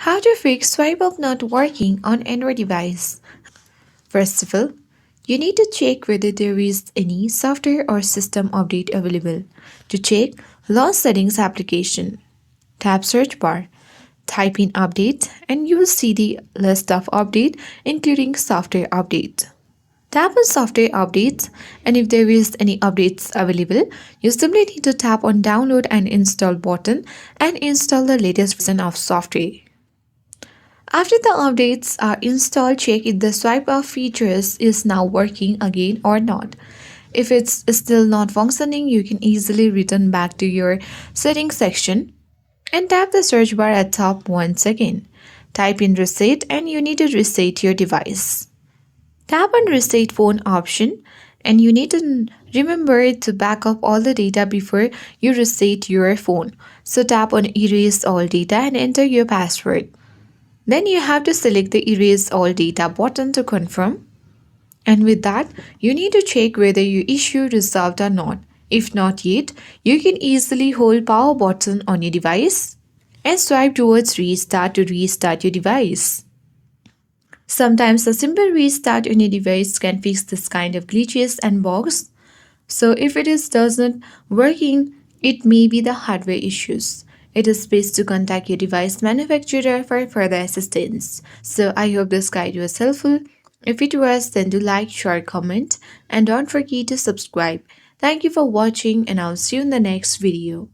How to fix swipe up not working on Android device? First of all, you need to check whether there is any software or system update available. To check, launch settings application. Tap search bar. Type in update and you will see the list of updates including software updates. Tap on software updates and if there is any updates available, you simply need to tap on download and install button and install the latest version of software. After the updates are installed, check if the swipe up features is now working again or not. If it's still not functioning, you can easily return back to your settings section and tap the search bar at top once again. Type in reset and you need to reset your device. Tap on reset phone option and you need to remember to back up all the data before you reset your phone. So tap on erase all data and enter your password. Then you have to select the erase all data button to confirm. And with that, you need to check whether your issue resolved or not. If not yet, you can easily hold power button on your device and swipe towards restart to restart your device. Sometimes a simple restart on your device can fix this kind of glitches and bugs. So if it doesn't working, it may be the hardware issues. It is best to contact your device manufacturer for further assistance. So I hope this guide was helpful. If it was, then do like, share, comment, and don't forget to subscribe. Thank you for watching and I'll see you in the next video.